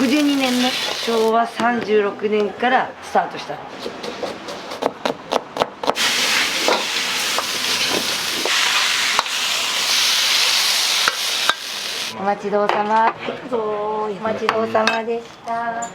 62年目、昭和36年からスタートしたの。お待ちどうさま。どうぞ。お待ちどうさまでした。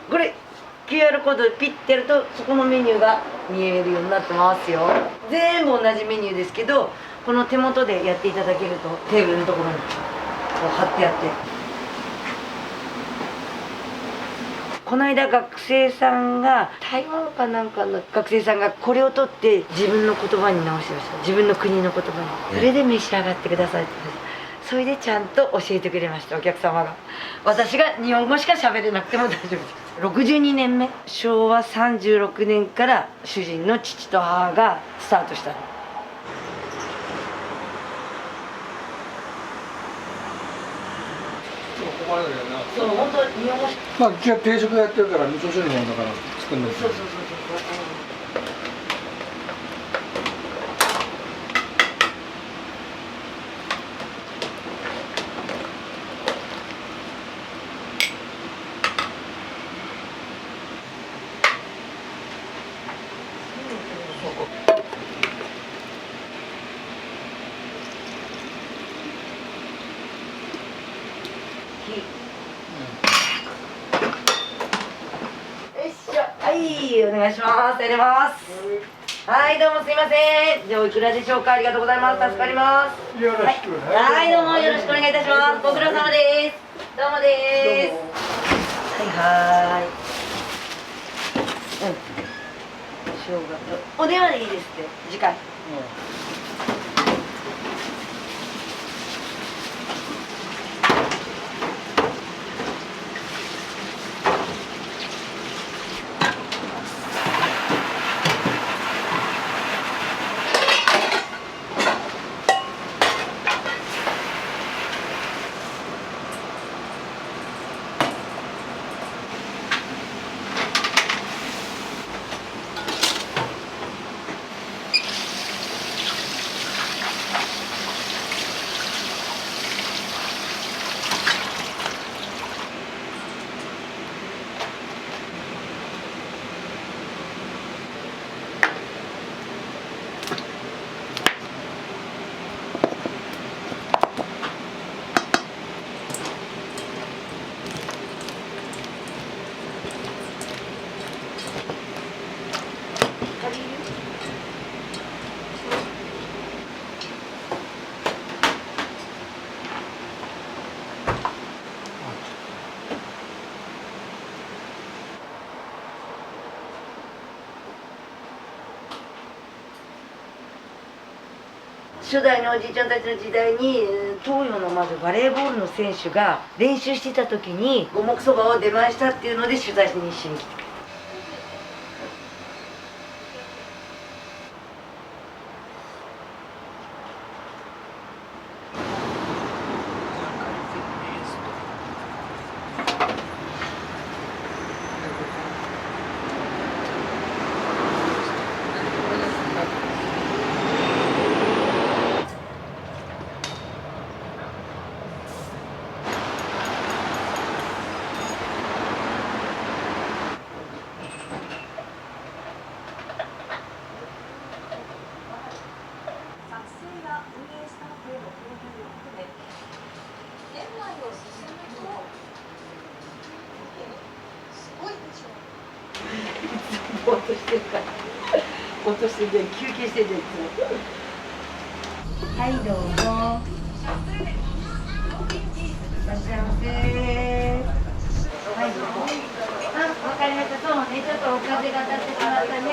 これ QR コードでピッてやるとそこのメニューが見えるようになってますよ。全部同じメニューですけど、この手元でやっていただけるとテーブルのところにこう貼ってあって、この間学生さんが台湾かなんかの学生さんがこれを取って自分の言葉に直してました。自分の国の言葉に、それで召し上がってくださいって。それでちゃんと教えてくれました、お客様が。私が日本語しか喋れなくても大丈夫です。62年目、昭和36年から主人の父と母がスタートしたの。そう、本当日本語しか。まあ、うちは定食やってるから味噌汁のものだから作るんですよ。そうそうそうそう。はい、お願いします。やります。はい、どうもすいません。じゃあおいくらでしょうか。ありがとうございます。助かります。よろしく。はい、どうもよろしくお願いいたします。ご苦労様です。どうもです。はい。生姜とお電話でいいですって。次回。初代のおじいちゃんたちの時代に東洋のまずバレーボールの選手が練習してた時に五目そばを出ましたっていうので取材しに一緒に来てくれた。ぼーっとしてるからぼーっとしてて休憩してていつも。はいどうぞ。いらっしゃいませ。はいどうぞ。あ、わかりました。そうね、ちょっとお風が当たってしまったね。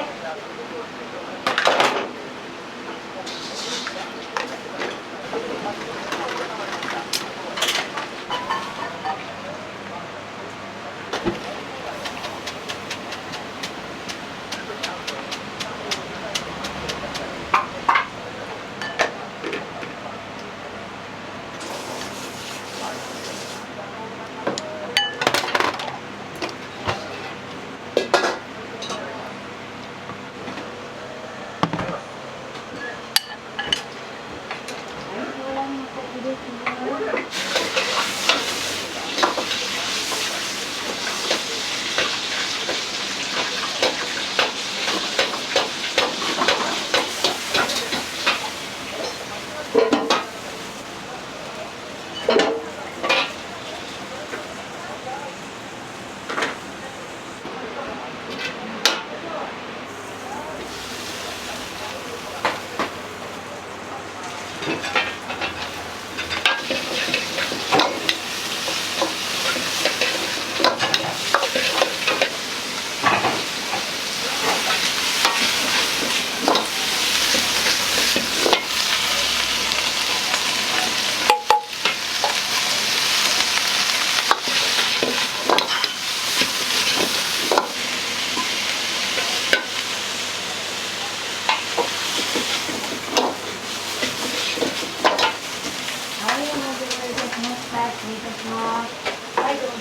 はいどうぞ。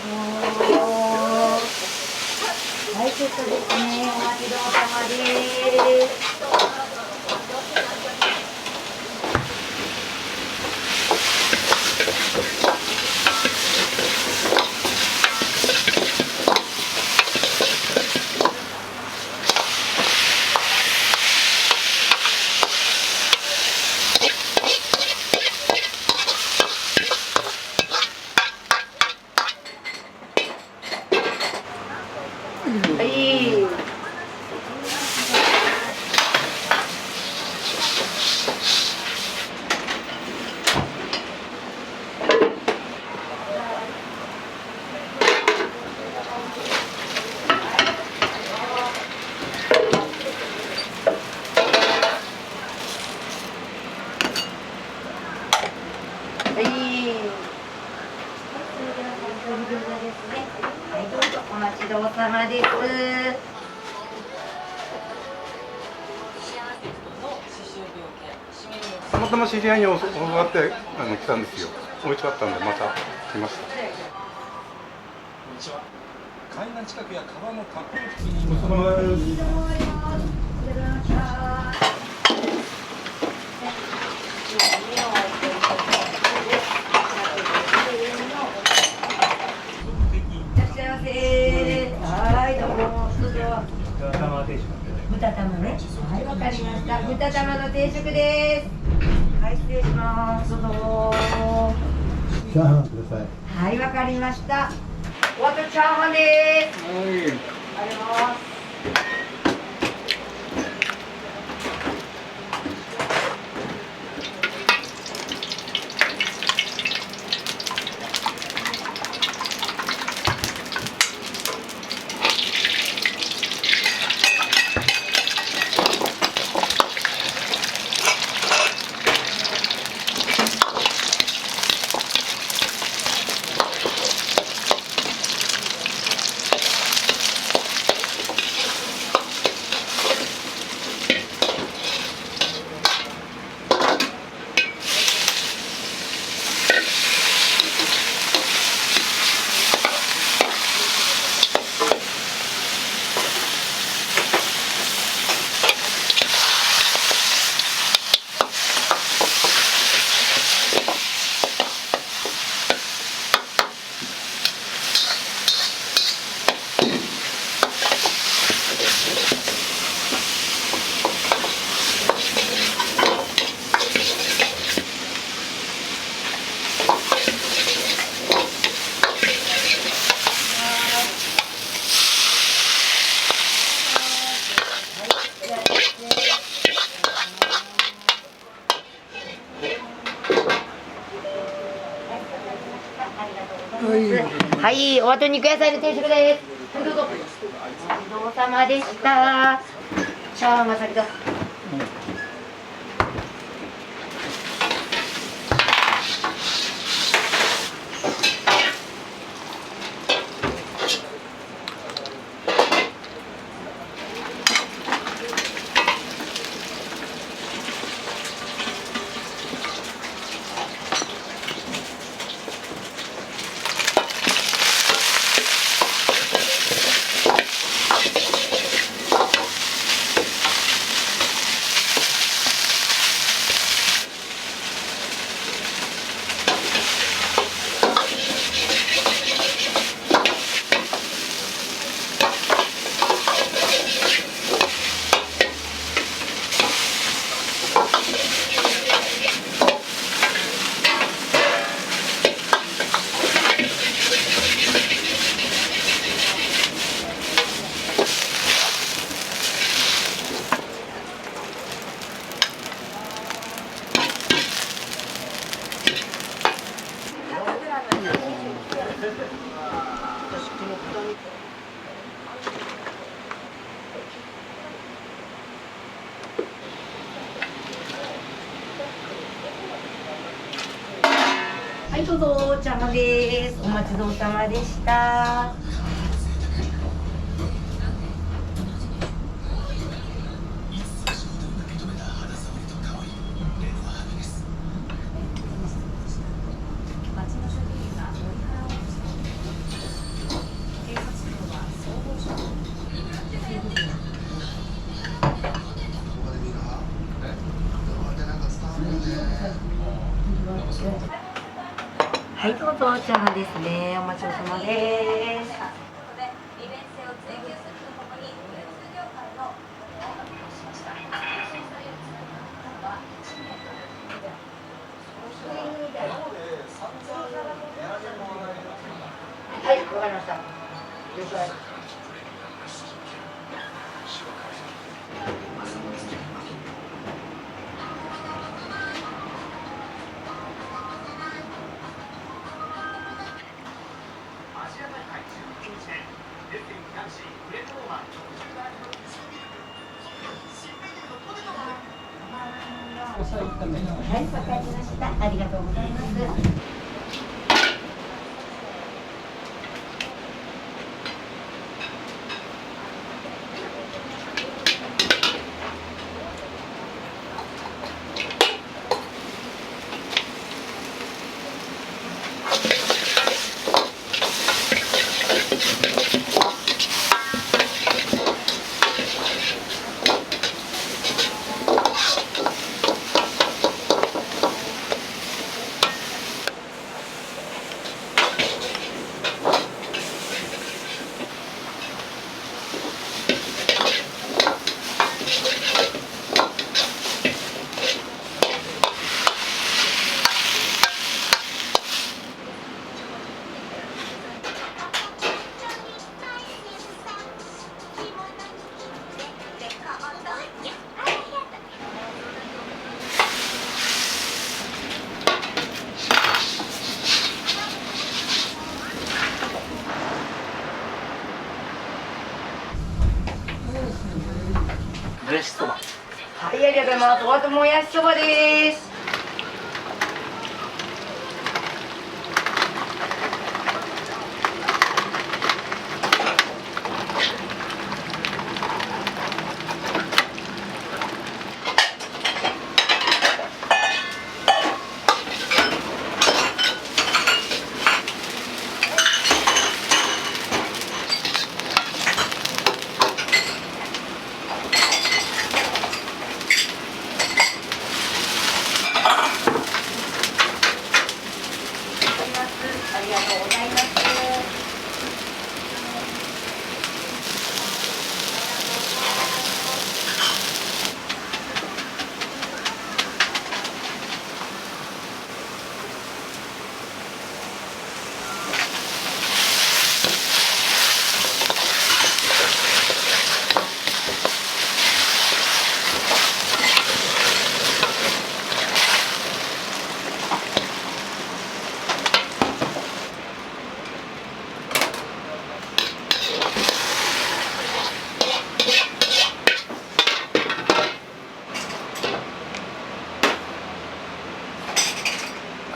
はいちょっとですね、お待ちどうさまです。はい。はい、どうぞお待ちどうさまです。たまたま知り合いに教わって来たんですよ。美味しかったんでまた来ました。こんにちは。海岸近くや川の河口付近に豚玉ね。はい、わかりました。豚玉の定食です。はい、失礼します。どうぞ。チャーハンください。はい、わかりました。おわとチャーハンです。はい。ありがとうございます。はい、お後肉野菜の定食です。はい、どうぞ。ごちそうさまでした。チャーハンが先だ。はい、どうぞ、お茶まです。お待ちどうさまでした。はい、どうぞ、お茶まですね。お待ちどうさまです。はい、わかりました。了解。はい、わかりました。ありがとうございます。もやしそば。はい、ありがとうございます。お後もやしそばです。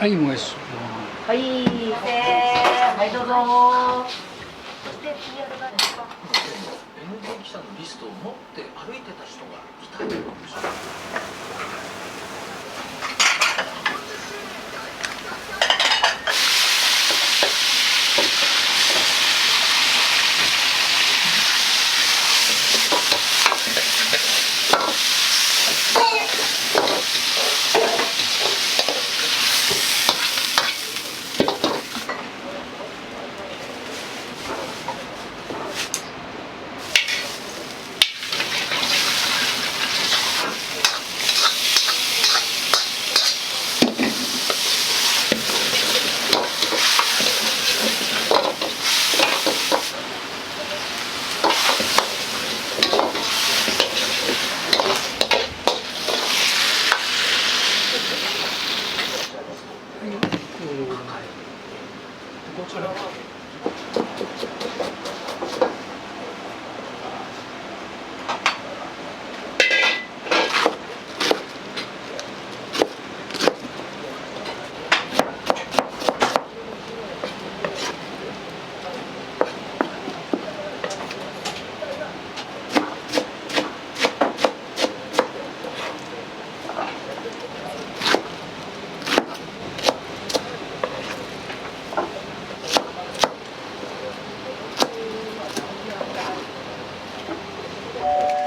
はいもやしはいはいどうぞ。 NG 記者のリストを持って歩いてた人がいたんでしょうか。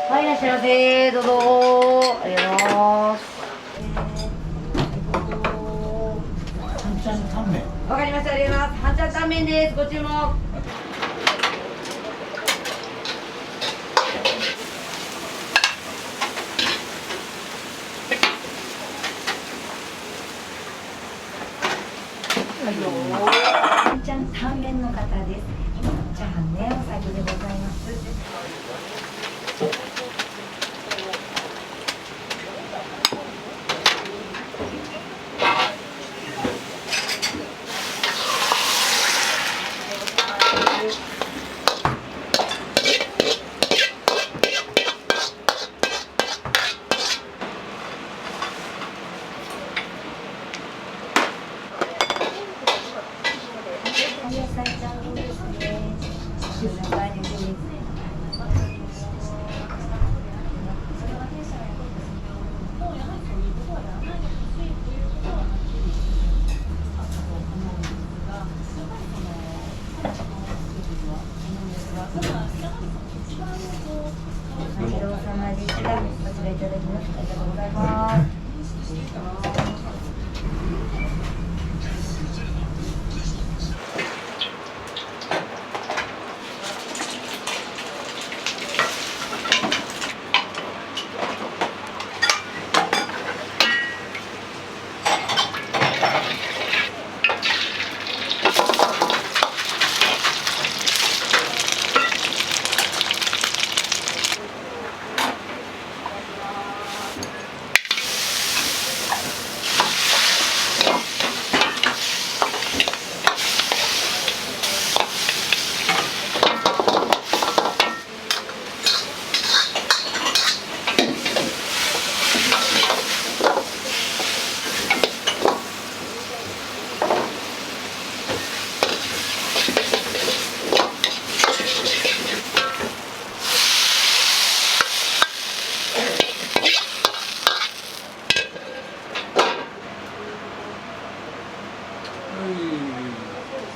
はい、いらっしゃいませ。どうぞ。ありがとうございます。半ちゃんタンメン。わかりました。ありがとうございます。半ちゃんタンメンです。ご注文。半ちゃんタンメンの方です。チャーハンね、お先でございます。ご苦労様でした。こちらいただきます。ありがとうございます。は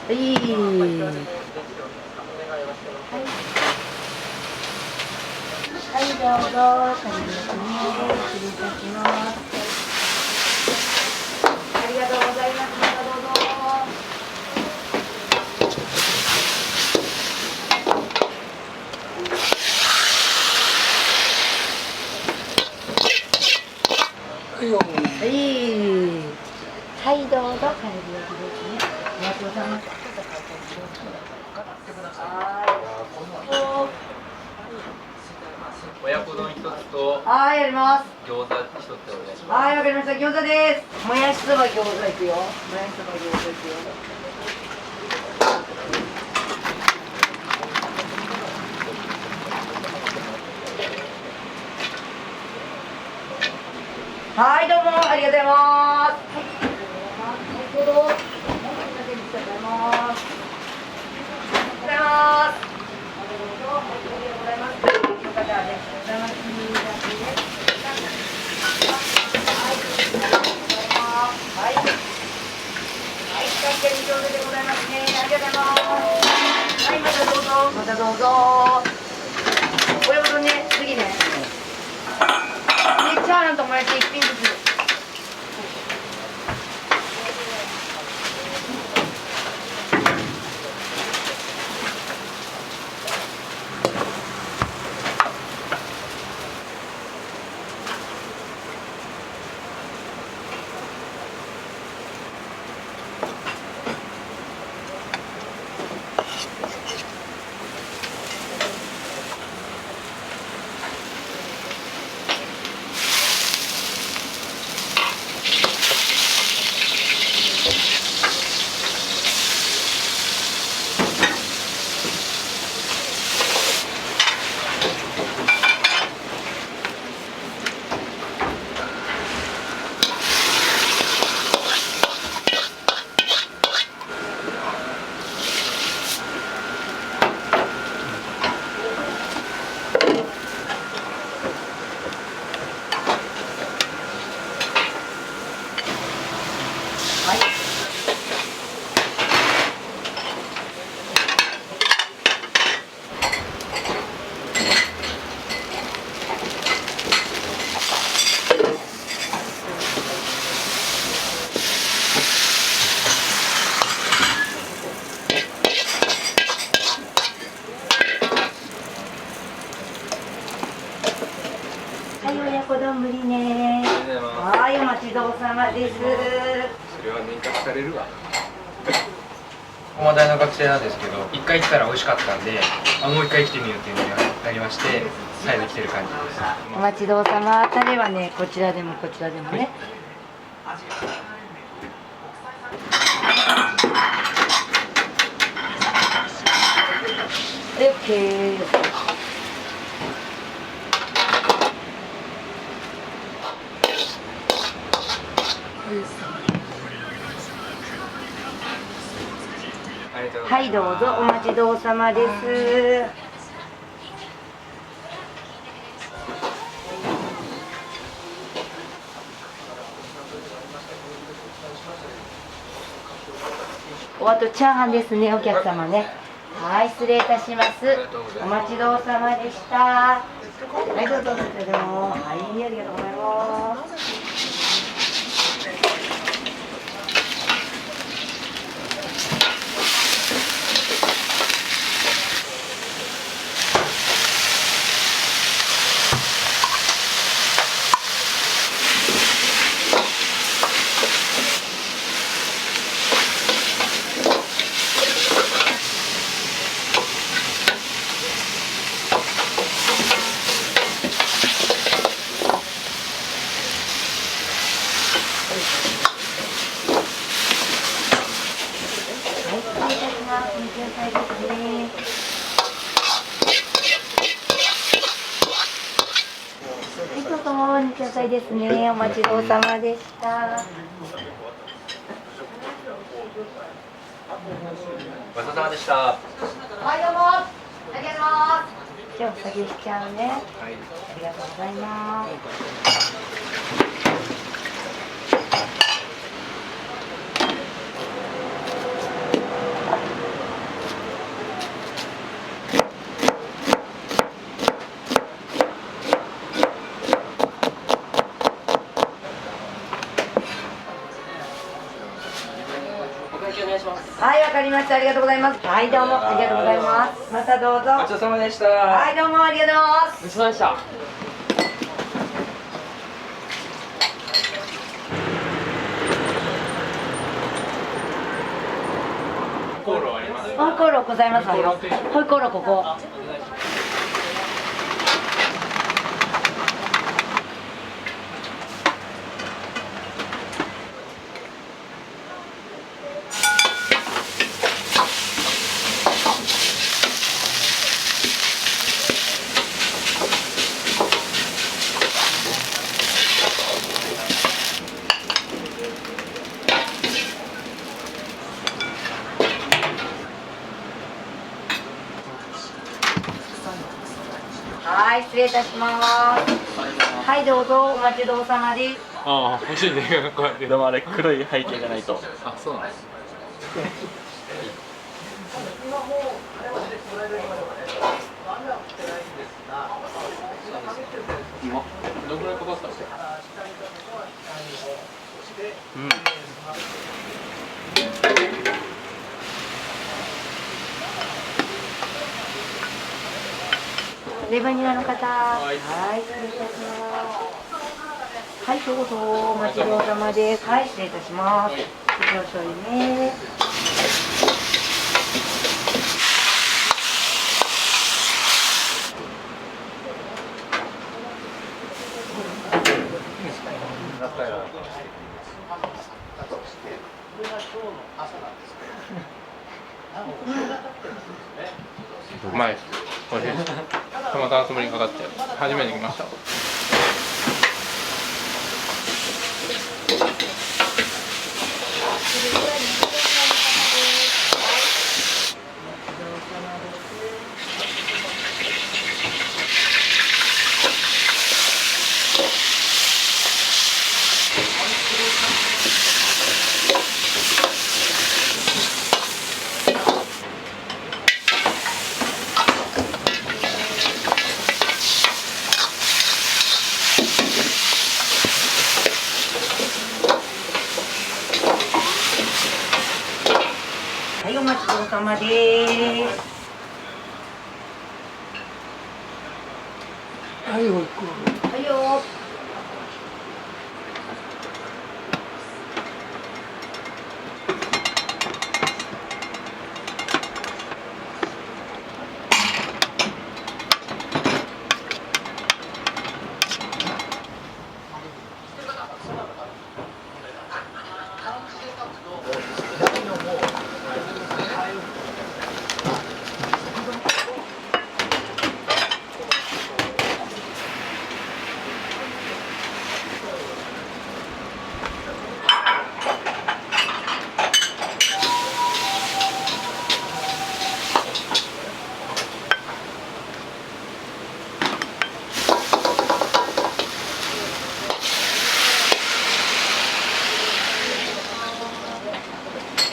い。はい、どうぞ。失礼いたします。ありがとうございます。またどうぞ。はい。はい、どうぞ。カルビ焼きですね。ありがとうございます。親子丼一つとはい、やります。餃子一つでお願いします。はい、わかりました。餃子です。もやしそば餃子いくよ。もやしそば餃子いくよ。はい、どうもありがとうございます。はい、ありがとうございます。どうぞ。ありがとうございます。ありがとうございます。どうぞ。ありがとうございます。よかったらね、お邪魔しにだけです。はい。はい。はい。確かに上手でございますね。ありがとうございます。はい、またどうぞ。またどうぞ。親分ね、次ね。チャーハンともやし一品ずつ。はい、親子丼ね。はい、お待ちどうさまです。それは年間されるわ。駒大の学生なんですけど、一回来たら美味しかったんで、もう一回来てみようっていうのになりまして、再度来てる感じです。お待ちどうさま。タレはね、こちらでもこちらでもね。オッケー。はい、どうぞ。お待ちどうさまです。おあとチャーハンですね、お客様ね。はい、失礼いたします。お待ちどうさまでした。はい、どうぞ。それでも、はい、ありがとうございます。肉野菜ですね。お待ちどうさまでした。ごちそうさまでした。はい、どうも。ありがとうございます。じゃあ、お下げしちゃうね。はい。ありがとうございます。はい、わかりました。ありがとうございます。はい、どうもありがとうございます。またどうぞ。ごちそうさまでした。はい、どうもありがとうございます。ごちそうさまでした。ホイコーローあります。ホイコーローございますよ。ホイコーローここ。はい、失礼いたします。はい、どうぞ、お待ちどうさまです。ああ、欲しいね、こうやって。でもあれ、黒い背景じゃないと。あ、そうなんです。どのぐらいかかったの？うん。レバニラの方、はい、失礼いたします。はい、どうぞ、お待ちどうさまです。はい、失礼いたします。少々ね。うまいです。美味しいです。たまたまつぶりにかかって初めて来ました。はい、お待ちどうさまです。はい、おいく。はいよ。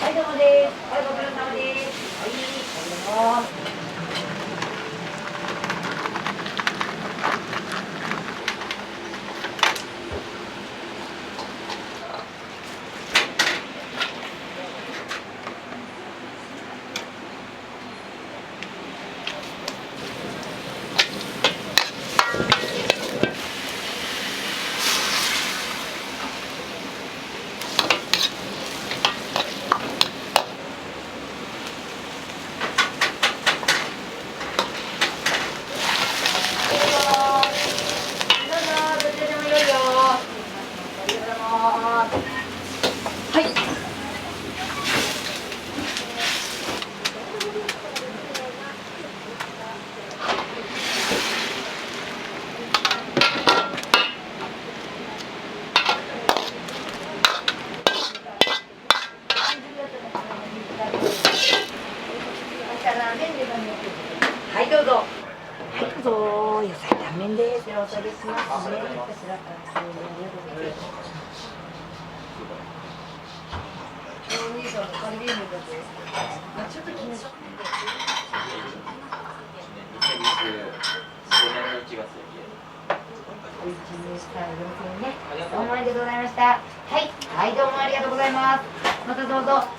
はい、どうもです。はい、ご苦労様です。はい、ありがとうございます。はい。はい、どうぞ。はい、どうぞ。野菜タンメンです。よろしくお願いしますね。こちらからありがとうございます。ちょっと気になる。どうもありがとうございました。はい、はい、どうもありがとうございます。またどうぞ。